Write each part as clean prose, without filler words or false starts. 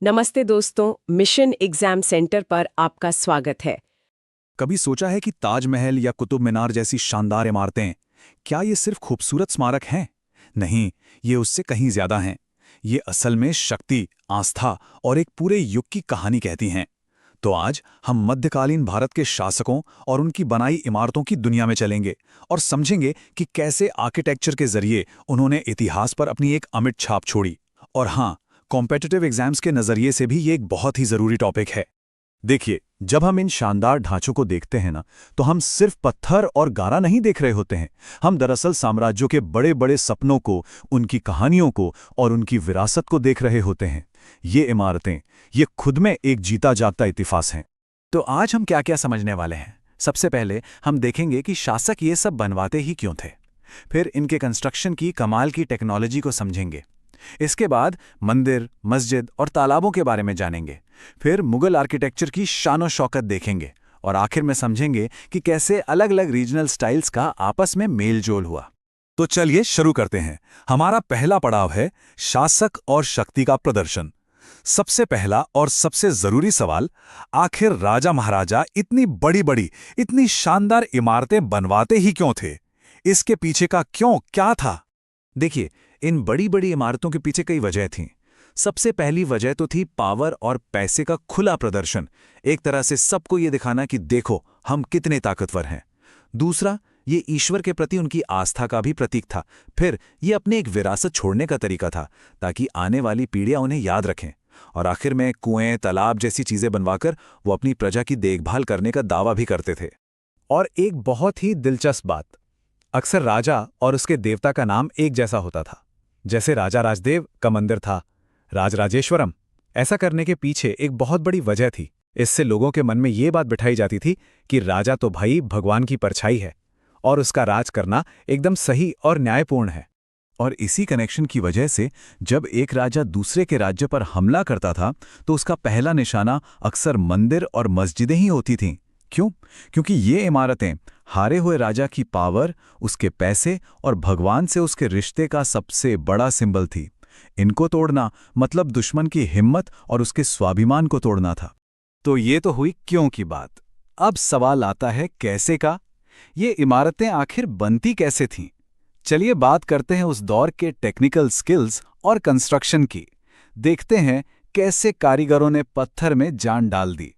नमस्ते दोस्तों, mission exam centre पर आपका स्वागत है। कभी सोचा है कि ताजमहल या कुतुब मीनार जैसी शानदार इमारतें, क्या ये सिर्फ खूबसूरत स्मारक हैं? नहीं, ये उससे कहीं ज्यादा हैं। ये असल में शक्ति, आस्था और एक पूरे युग की कहानी कहती हैं। तो आज हम मध्यकालीन भारत के शासकों और उनकी बनाई इमारतों की दुनिया में चलेंगे और समझेंगे कि कैसे आर्किटेक्चर के जरिए उन्होंने इतिहास पर अपनी एक अमिट छाप छोड़ी। और हाँ, कॉम्पिटिटिव एग्जाम्स के नजरिए से भी ये एक बहुत ही जरूरी टॉपिक है। देखिए, जब हम इन शानदार ढांचों को देखते हैं ना, तो हम सिर्फ पत्थर और गारा नहीं देख रहे होते हैं। हम दरअसल साम्राज्यों के बड़े बड़े सपनों को, उनकी कहानियों को और उनकी विरासत को देख रहे होते हैं। ये इमारतें, ये खुद में एक जीता जागता इतिहास हैं। तो आज हम क्या क्या समझने वाले हैं? सबसे पहले हम देखेंगे कि शासक ये सब बनवाते ही क्यों थे। फिर इनके कंस्ट्रक्शन की कमाल की टेक्नोलॉजी को समझेंगे। इसके बाद मंदिर, मस्जिद और तालाबों के बारे में जानेंगे। फिर मुगल आर्किटेक्चर की शान शौकत देखेंगे और आखिर में समझेंगे कि कैसे अलग अलग रीजनल स्टाइल्स का आपस में मेल जोल हुआ। तो चलिए शुरू करते हैं। हमारा पहला पड़ाव है शासक और शक्ति का प्रदर्शन। सबसे पहला और सबसे जरूरी सवाल, आखिर राजा महाराजा इतनी बड़ी बड़ी, इतनी शानदार इमारतें बनवाते ही क्यों थे? इसके पीछे का क्यों क्या था? देखिए, इन बड़ी बड़ी इमारतों के पीछे कई वजह थीं। सबसे पहली वजह तो थी पावर और पैसे का खुला प्रदर्शन। एक तरह से सबको ये दिखाना कि देखो हम कितने ताकतवर हैं। दूसरा, ये ईश्वर के प्रति उनकी आस्था का भी प्रतीक था। फिर ये अपने एक विरासत छोड़ने का तरीका था, ताकि आने वाली पीढ़ियां उन्हें याद रखें। और आखिर में कुएं, तालाब जैसी चीजें बनवाकर वो अपनी प्रजा की देखभाल करने का दावा भी करते थे। और एक बहुत ही दिलचस्प बात, अक्सर राजा और उसके देवता का नाम एक जैसा होता था। जैसे राजा राजदेव का मंदिर था राजराजेश्वरम। ऐसा करने के पीछे एक बहुत बड़ी वजह थी। इससे लोगों के मन में ये बात बिठाई जाती थी कि राजा तो भाई भगवान की परछाई है और उसका राज करना एकदम सही और न्यायपूर्ण है। और इसी कनेक्शन की वजह से जब एक राजा दूसरे के राज्य पर हमला करता था, तो उसका पहला निशाना अक्सर मंदिर और मस्जिदें ही होती थीं। क्यों? क्योंकि ये इमारतें हारे हुए राजा की पावर, उसके पैसे और भगवान से उसके रिश्ते का सबसे बड़ा सिंबल थी। इनको तोड़ना मतलब दुश्मन की हिम्मत और उसके स्वाभिमान को तोड़ना था। तो ये तो हुई क्यों की बात। अब सवाल आता है कैसे का। ये इमारतें आखिर बनती कैसे थीं? चलिए बात करते हैं उस दौर के टेक्निकल स्किल्स और कंस्ट्रक्शन की। देखते हैं कैसे कारीगरों ने पत्थर में जान डाल दी।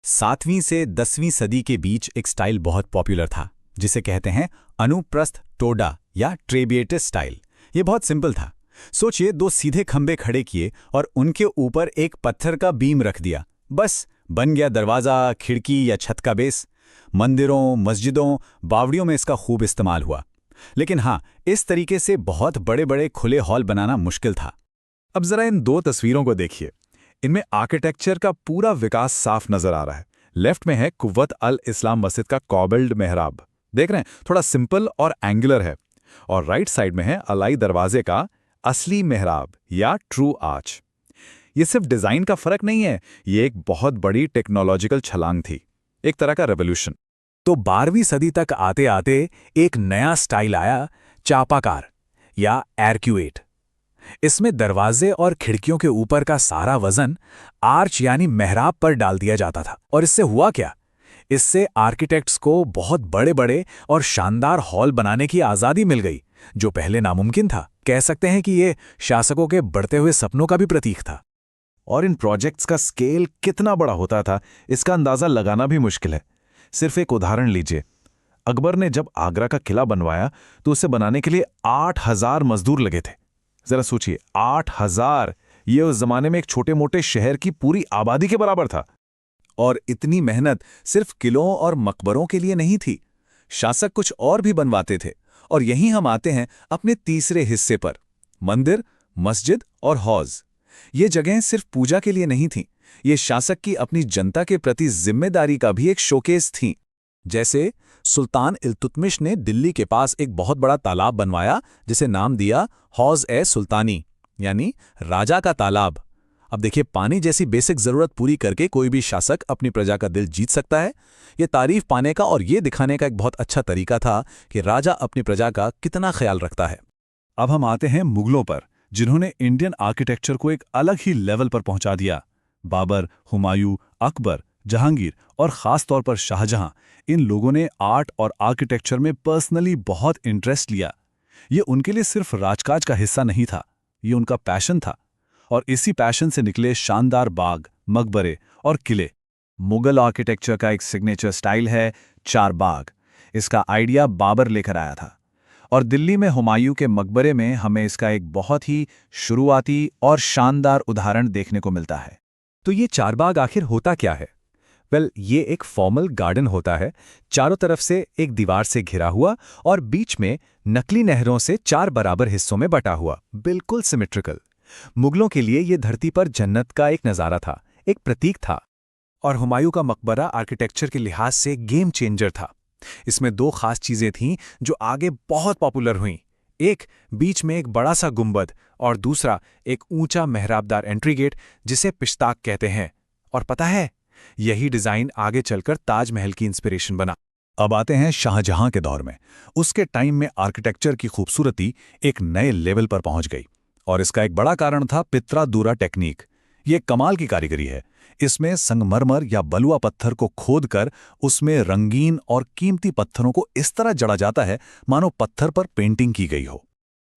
7वीं से 10वीं सदी के बीच एक स्टाइल बहुत पॉपुलर था, जिसे कहते हैं अनुप्रस्थ टोडा या ट्रेबिएटस स्टाइल। ये बहुत सिंपल था। सोचिए, 2 सीधे खंबे खड़े किए और उनके ऊपर एक पत्थर का बीम रख दिया। बस बन गया दरवाजा, खिड़की या छत का बेस। मंदिरों, मस्जिदों, बावड़ियों में इसका खूब इस्तेमाल हुआ। लेकिन हाँ, इस तरीके से बहुत बड़े बड़े खुले हॉल बनाना मुश्किल था। अब जरा इन 2 तस्वीरों को देखिए। इनमें आर्किटेक्चर का पूरा विकास साफ नजर आ रहा है। लेफ्ट में है कुव्वत अल इस्लाम मस्जिद का कॉबल्ड मेहराब, देख रहे हैं, थोड़ा सिंपल और एंगुलर है। और राइट साइड में है अलाई दरवाजे का असली मेहराब या ट्रू आर्च। ये सिर्फ डिजाइन का फर्क नहीं है, ये एक बहुत बड़ी टेक्नोलॉजिकल छलांग थी, एक तरह का रेवोल्यूशन। तो 12वीं सदी तक आते आते एक नया स्टाइल आया, चापाकार या एर्क्यूएट। इसमें दरवाजे और खिड़कियों के ऊपर का सारा वजन आर्च यानी मेहराब पर डाल दिया जाता था। और इससे हुआ क्या? इससे आर्किटेक्ट्स को बहुत बड़े बड़े और शानदार हॉल बनाने की आज़ादी मिल गई, जो पहले नामुमकिन था। कह सकते हैं कि ये शासकों के बढ़ते हुए सपनों का भी प्रतीक था। और इन प्रोजेक्ट्स का स्केल कितना बड़ा होता था, इसका अंदाज़ा लगाना भी मुश्किल है। सिर्फ एक उदाहरण लीजिए। अकबर ने जब आगरा का किला बनवाया, तो उसे बनाने के लिए 8000 मजदूर लगे थे। जरा सोचिए, 8000! ये उस जमाने में एक छोटे मोटे शहर की पूरी आबादी के बराबर था। और इतनी मेहनत सिर्फ किलों और मकबरों के लिए नहीं थी। शासक कुछ और भी बनवाते थे। और यहीं हम आते हैं अपने तीसरे हिस्से पर, मंदिर, मस्जिद और हौज। ये जगहें सिर्फ पूजा के लिए नहीं थीं, ये शासक की अपनी जनता के प्रति जिम्मेदारी का भी एक शोकेस थीं। जैसे सुल्तान इल्तुतमिश ने दिल्ली के पास एक बहुत बड़ा तालाब बनवाया, जिसे नाम दिया हौज-ए-सुल्तानी, यानी राजा का तालाब। अब देखिए, पानी जैसी बेसिक जरूरत पूरी करके कोई भी शासक अपनी प्रजा का दिल जीत सकता है। ये तारीफ पाने का और ये दिखाने का एक बहुत अच्छा तरीका था कि राजा अपनी प्रजा का कितना ख्याल रखता है। अब हम आते हैं मुगलों पर, जिन्होंने इंडियन आर्किटेक्चर को एक अलग ही लेवल पर पहुंचा दिया। बाबर, हुमायूं, अकबर, जहांगीर और ख़ास तौर पर शाहजहां, इन लोगों ने आर्ट और आर्किटेक्चर में पर्सनली बहुत इंटरेस्ट लिया। ये उनके लिए सिर्फ राजकाज का हिस्सा नहीं था, ये उनका पैशन था। और इसी पैशन से निकले शानदार बाग, मकबरे और किले। मुगल आर्किटेक्चर का एक सिग्नेचर स्टाइल है चार बाग। इसका आइडिया बाबर लेकर आया था, और दिल्ली में हुमायूं के मकबरे में हमें इसका एक बहुत ही शुरुआती और शानदार उदाहरण देखने को मिलता है। तो ये चारबाग आखिर होता क्या है? ये एक फॉर्मल गार्डन होता है, चारों तरफ से एक दीवार से घिरा हुआ और बीच में नकली नहरों से चार बराबर हिस्सों में बटा हुआ, बिल्कुल सिमेट्रिकल। मुगलों के लिए ये धरती पर जन्नत का एक नज़ारा था, एक प्रतीक था। और हुमायूं का मकबरा आर्किटेक्चर के लिहाज से गेम चेंजर था। इसमें दो खास चीजें थीं जो आगे बहुत पॉपुलर हुईं। एक, बीच में एक बड़ा सा गुंबद, और दूसरा एक ऊंचा मेहराबदार एंट्री गेट जिसे पिश्ताक कहते हैं। और पता है, यही डिजाइन आगे चलकर ताजमहल की इंस्पिरेशन बना। अब आते हैं शाहजहां के दौर में। उसके टाइम में आर्किटेक्चर की खूबसूरती एक नए लेवल पर पहुंच गई, और इसका एक बड़ा कारण था पित्रा-दूरा टेक्निक। ये कमाल की कारीगरी है। इसमें संगमरमर या बलुआ पत्थर को खोदकर उसमें रंगीन और कीमती पत्थरों को इस तरह जड़ा जाता है मानो पत्थर पर पेंटिंग की गई हो।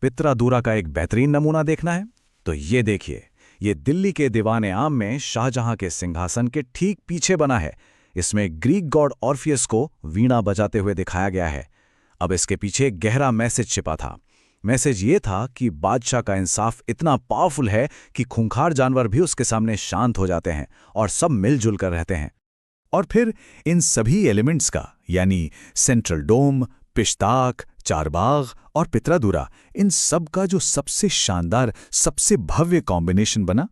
पित्रा-दूरा का एक बेहतरीन नमूना देखना है तो ये देखिए, ये दिल्ली के दीवाने आम में शाहजहां के सिंहासन के ठीक पीछे बना है। इसमें ग्रीक गॉड ऑर्फियस को वीणा बजाते हुए दिखाया गया है। अब इसके पीछे गहरा मैसेज छिपा था। मैसेज ये था कि बादशाह का इंसाफ इतना पावरफुल है कि खूंखार जानवर भी उसके सामने शांत हो जाते हैं और सब मिलजुल कर रहते हैं। और फिर इन सभी एलिमेंट्स का, यानी सेंट्रल डोम, पिश्ताक, चारबाग और पित्रा-दूरा, इन सब का जो सबसे शानदार, सबसे भव्य कॉम्बिनेशन बना,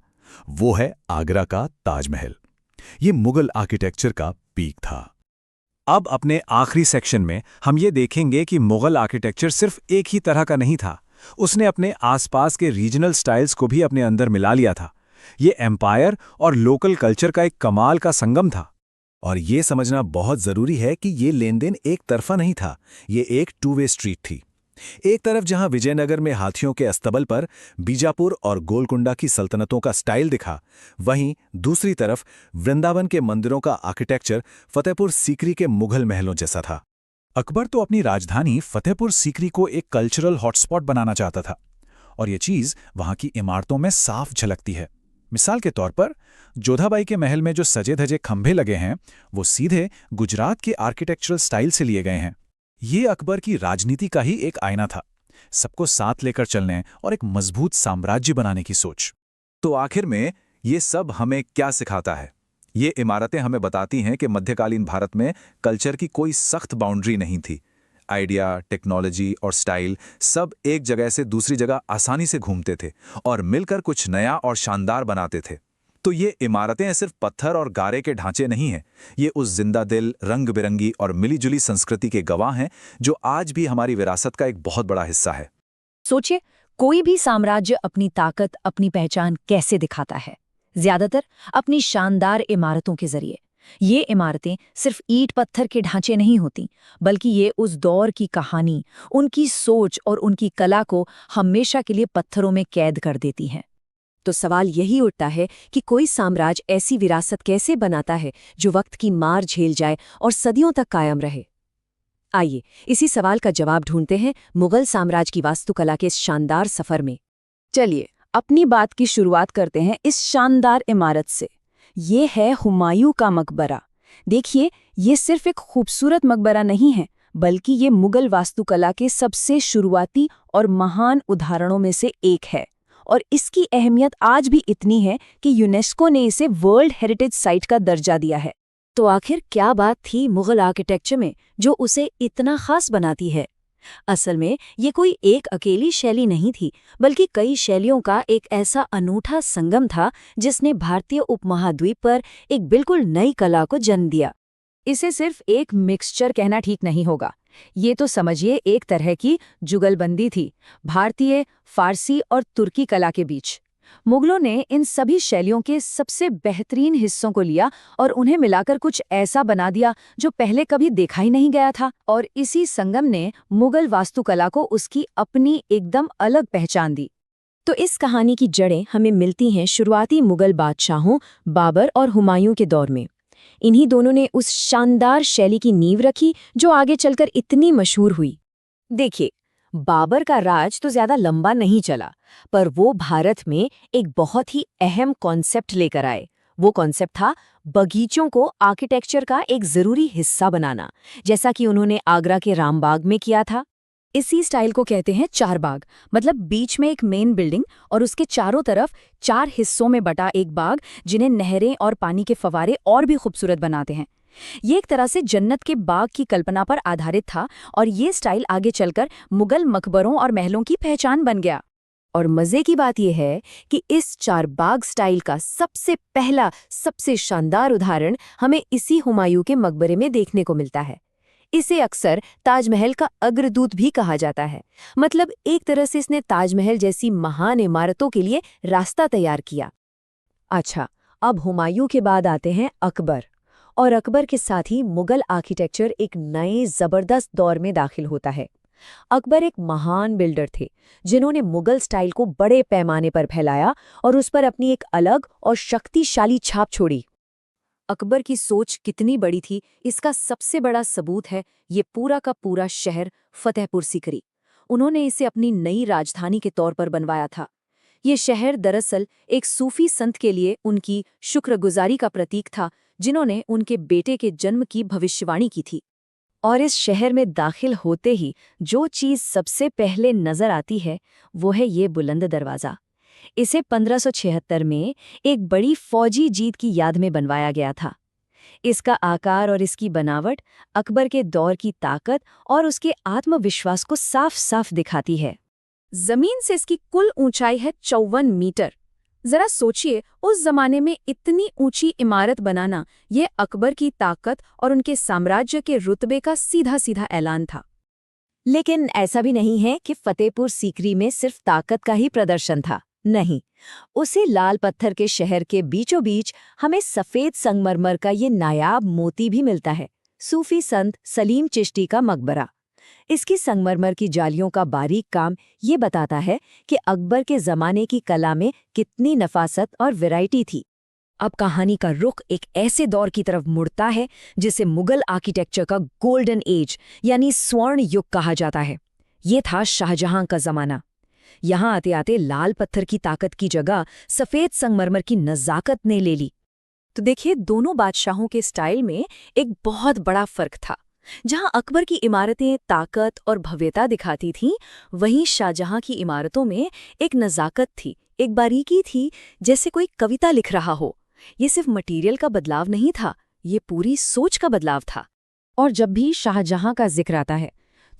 वो है आगरा का ताजमहल। ये मुगल आर्किटेक्चर का पीक था। अब अपने आखिरी सेक्शन में हम ये देखेंगे कि मुगल आर्किटेक्चर सिर्फ एक ही तरह का नहीं था। उसने अपने आसपास के रीजनल स्टाइल्स को भी अपने अंदर मिला लिया था। ये एम्पायर और लोकल कल्चर का एक कमाल का संगम था। और ये समझना बहुत जरूरी है कि ये लेनदेन एक तरफा नहीं था, ये एक टू वे स्ट्रीट थी। एक तरफ जहां विजयनगर में हाथियों के अस्तबल पर बीजापुर और गोलकुंडा की सल्तनतों का स्टाइल दिखा, वहीं दूसरी तरफ वृंदावन के मंदिरों का आर्किटेक्चर फतेहपुर सीकरी के मुगल महलों जैसा था। अकबर तो अपनी राजधानी फतेहपुर सीकरी को एक कल्चरल हॉटस्पॉट बनाना चाहता था, और ये चीज़ वहां की इमारतों में साफ झलकती है। मिसाल के तौर पर जोधाबाई के महल में जो सजे धजे खंभे लगे हैं, वो सीधे गुजरात के आर्किटेक्चरल स्टाइल से लिए गए हैं। ये अकबर की राजनीति का ही एक आईना था, सबको साथ लेकर चलने और एक मजबूत साम्राज्य बनाने की सोच। तो आखिर में ये सब हमें क्या सिखाता है? ये इमारतें हमें बताती हैं कि मध्यकालीन भारत में कल्चर की कोई सख्त बाउंड्री नहीं थी। आइडिया, टेक्नोलॉजी और स्टाइल सब एक जगह से दूसरी जगह आसानी से घूमते थे और मिलकर कुछ नया और शानदार बनाते थे। तो ये इमारतें सिर्फ पत्थर और गारे के ढांचे नहीं हैं, ये उस जिंदा दिल, रंग बिरंगी और मिलीजुली संस्कृति के गवाह हैं जो आज भी हमारी विरासत का एक बहुत बड़ा हिस्सा है। सोचिए, कोई भी साम्राज्य अपनी ताकत, अपनी पहचान कैसे दिखाता है? ज्यादातर अपनी शानदार इमारतों के जरिए। ये इमारतें सिर्फ ईंट पत्थर के ढांचे नहीं होती, बल्कि ये उस दौर की कहानी, उनकी सोच और उनकी कला को हमेशा के लिए पत्थरों में कैद कर देती हैं। तो सवाल यही उठता है कि कोई साम्राज्य ऐसी विरासत कैसे बनाता है जो वक्त की मार झेल जाए और सदियों तक कायम रहे? आइए इसी सवाल का जवाब ढूंढते हैं मुगल साम्राज्य की वास्तुकला के इस शानदार सफर में। चलिए अपनी बात की शुरुआत करते हैं इस शानदार इमारत से। ये है हुमायूं का मकबरा। देखिए, ये सिर्फ एक खूबसूरत मकबरा नहीं है, बल्कि ये मुगल वास्तुकला के सबसे शुरुआती और महान उदाहरणों में से एक है। और इसकी अहमियत आज भी इतनी है कि यूनेस्को ने इसे वर्ल्ड हेरिटेज साइट का दर्जा दिया है। तो आखिर क्या बात थी मुगल आर्किटेक्चर में जो उसे इतना खास बनाती है? असल में ये कोई एक अकेली शैली नहीं थी, बल्कि कई शैलियों का एक ऐसा अनूठा संगम था जिसने भारतीय उपमहाद्वीप पर एक बिल्कुल नई कला को जन्म दिया। इसे सिर्फ एक मिक्सचर कहना ठीक नहीं होगा। ये तो समझिए एक तरह की जुगलबंदी थी भारतीय, फारसी और तुर्की कला के बीच। मुगलों ने इन सभी शैलियों के सबसे बेहतरीन हिस्सों को लिया और उन्हें मिलाकर कुछ ऐसा बना दिया जो पहले कभी देखा ही नहीं गया था। और इसी संगम ने मुगल वास्तुकला को उसकी अपनी एकदम अलग पहचान दी। तो इस कहानी की जड़ें हमें मिलती हैं शुरुआती मुगल बादशाहों बाबर और हुमायूं के दौर में। इन्हीं दोनों ने उस शानदार शैली की नींव रखी जो आगे चलकर इतनी मशहूर हुई। देखिए, बाबर का राज तो ज्यादा लंबा नहीं चला, पर वो भारत में एक बहुत ही अहम कॉन्सेप्ट लेकर आए। वो कॉन्सेप्ट था बगीचों को आर्किटेक्चर का एक जरूरी हिस्सा बनाना, जैसा कि उन्होंने आगरा के रामबाग में किया था। इसी स्टाइल को कहते हैं चार बाग, मतलब बीच में एक मेन बिल्डिंग और उसके चारों तरफ 4 हिस्सों में बटा एक बाग, जिन्हें नहरें और पानी के फव्वारे और भी खूबसूरत बनाते हैं। ये एक तरह से जन्नत के बाग की कल्पना पर आधारित था और ये स्टाइल आगे चलकर मुगल मकबरों और महलों की पहचान बन गया। और मजे की बात यह है कि इस चार बाग स्टाइल का सबसे पहला सबसे शानदार उदाहरण हमें इसी हुमायूं के मकबरे में देखने को मिलता है। इसे अक्सर ताजमहल का अग्रदूत भी कहा जाता है। मतलब एक तरह से इसने ताजमहल जैसी महान इमारतों के लिए रास्ता तैयार किया। अच्छा, अब हुमायूं के बाद आते हैं अकबर, और अकबर के साथ ही मुगल आर्किटेक्चर एक नए जबरदस्त दौर में दाखिल होता है। अकबर एक महान बिल्डर थे जिन्होंने मुगल स्टाइल को बड़े पैमाने पर फैलाया और उस पर अपनी एक अलग और शक्तिशाली छाप छोड़ी। अकबर की सोच कितनी बड़ी थी, इसका सबसे बड़ा सबूत है ये पूरा का पूरा शहर फतेहपुर सीकरी। उन्होंने इसे अपनी नई राजधानी के तौर पर बनवाया था। ये शहर दरअसल एक सूफी संत के लिए उनकी शुक्रगुजारी का प्रतीक था, जिन्होंने उनके बेटे के जन्म की भविष्यवाणी की थी। और इस शहर में दाखिल होते ही जो चीज़ सबसे पहले नजर आती है वो है ये बुलंद दरवाज़ा। इसे 1576 में एक बड़ी फौजी जीत की याद में बनवाया गया था। इसका आकार और इसकी बनावट अकबर के दौर की ताकत और उसके आत्मविश्वास को साफ साफ दिखाती है। जमीन से इसकी कुल ऊंचाई है 54 मीटर। जरा सोचिए, उस जमाने में इतनी ऊंची इमारत बनाना यह अकबर की ताकत और उनके साम्राज्य के रुतबे का सीधा सीधा ऐलान था। लेकिन ऐसा भी नहीं है कि फतेहपुर सीकरी में सिर्फ ताकत का ही प्रदर्शन था। नहीं, उसी लाल पत्थर के शहर के बीचों बीच हमें सफेद संगमरमर का ये नायाब मोती भी मिलता है, सूफी संत सलीम चिश्ती का मकबरा। इसकी संगमरमर की जालियों का बारीक काम ये बताता है कि अकबर के ज़माने की कला में कितनी नफासत और वैरायटी थी। अब कहानी का रुख एक ऐसे दौर की तरफ मुड़ता है जिसे मुगल आर्किटेक्चर का गोल्डन एज यानी स्वर्ण युग कहा जाता है। ये था शाहजहां का ज़माना। यहाँ आते आते लाल पत्थर की ताकत की जगह सफ़ेद संगमरमर की नज़ाकत ने ले ली। तो देखिए, दोनों बादशाहों के स्टाइल में एक बहुत बड़ा फ़र्क था। जहां अकबर की इमारतें ताकत और भव्यता दिखाती थीं, वहीं शाहजहां की इमारतों में एक नज़ाकत थी, एक बारीकी थी, जैसे कोई कविता लिख रहा हो। ये सिर्फ मटीरियल का बदलाव नहीं था, ये पूरी सोच का बदलाव था। और जब भी शाहजहां का जिक्र आता है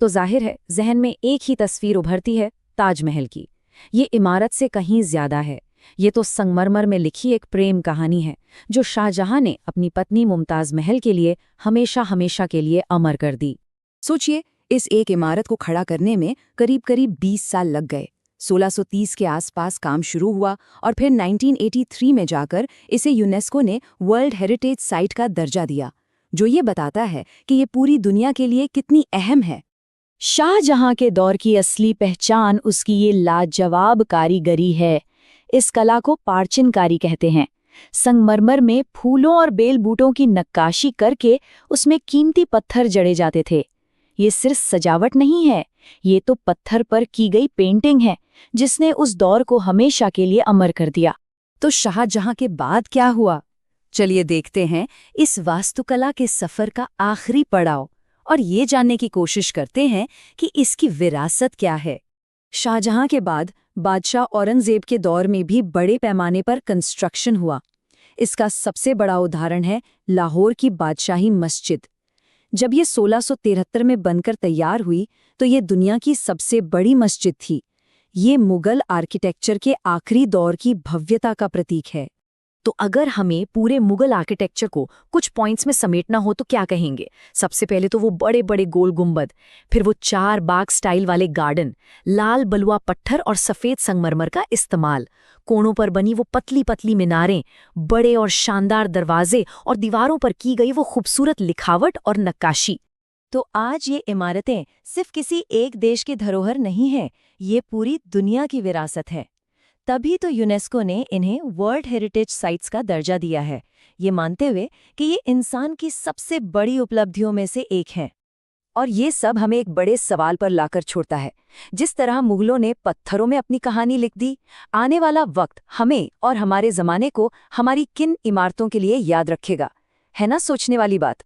तो जाहिर है जहन में एक ही तस्वीर उभरती है, ताजमहल की। ये इमारत से कहीं ज्यादा है। ये तो संगमरमर में लिखी एक प्रेम कहानी है जो शाहजहां ने अपनी पत्नी मुमताज महल के लिए हमेशा हमेशा के लिए अमर कर दी। सोचिए, इस एक इमारत को खड़ा करने में करीब करीब 20 साल लग गए। 1630 के आसपास काम शुरू हुआ और फिर 1983 में जाकर इसे यूनेस्को ने वर्ल्ड हेरिटेज साइट का दर्जा दिया, जो ये बताता है कि ये पूरी दुनिया के लिए कितनी अहम है। शाहजहां के दौर की असली पहचान उसकी ये लाजवाब कारीगरी है। इस कला को पार्चिनकारी कहते हैं। संगमरमर में फूलों और बेल बूटों की नक्काशी करके उसमें कीमती पत्थर जड़े जाते थे। ये सिर्फ सजावट नहीं है, ये तो पत्थर पर की गई पेंटिंग है जिसने उस दौर को हमेशा के लिए अमर कर दिया। तो शाहजहां के बाद क्या हुआ? चलिए देखते हैं इस वास्तुकला के सफर का आखिरी पड़ाव और ये जानने की कोशिश करते हैं कि इसकी विरासत क्या है। शाहजहां के बाद बादशाह औरंगजेब के दौर में भी बड़े पैमाने पर कंस्ट्रक्शन हुआ। इसका सबसे बड़ा उदाहरण है लाहौर की बादशाही मस्जिद। जब ये 1673 में बनकर तैयार हुई तो ये दुनिया की सबसे बड़ी मस्जिद थी। ये मुगल आर्किटेक्चर के आखिरी दौर की भव्यता का प्रतीक है। तो अगर हमें पूरे मुगल आर्किटेक्चर को कुछ पॉइंट्स में समेटना हो तो क्या कहेंगे? सबसे पहले तो वो बड़े बड़े गोल गुंबद, फिर वो 4 बाग स्टाइल वाले गार्डन, लाल बलुआ पत्थर और सफ़ेद संगमरमर का इस्तेमाल, कोनों पर बनी वो पतली पतली मीनारें, बड़े और शानदार दरवाजे और दीवारों पर की गई वो खूबसूरत लिखावट और नक्काशी। तो आज ये इमारतें सिर्फ किसी एक देश की धरोहर नहीं है, ये पूरी दुनिया की विरासत है। तभी तो यूनेस्को ने इन्हें वर्ल्ड हेरिटेज साइट्स का दर्जा दिया है, ये मानते हुए कि ये इंसान की सबसे बड़ी उपलब्धियों में से एक है। और ये सब हमें एक बड़े सवाल पर लाकर छोड़ता है। जिस तरह मुगलों ने पत्थरों में अपनी कहानी लिख दी, आने वाला वक्त हमें और हमारे ज़माने को हमारी किन इमारतों के लिए याद रखेगा? है ना सोचने वाली बात।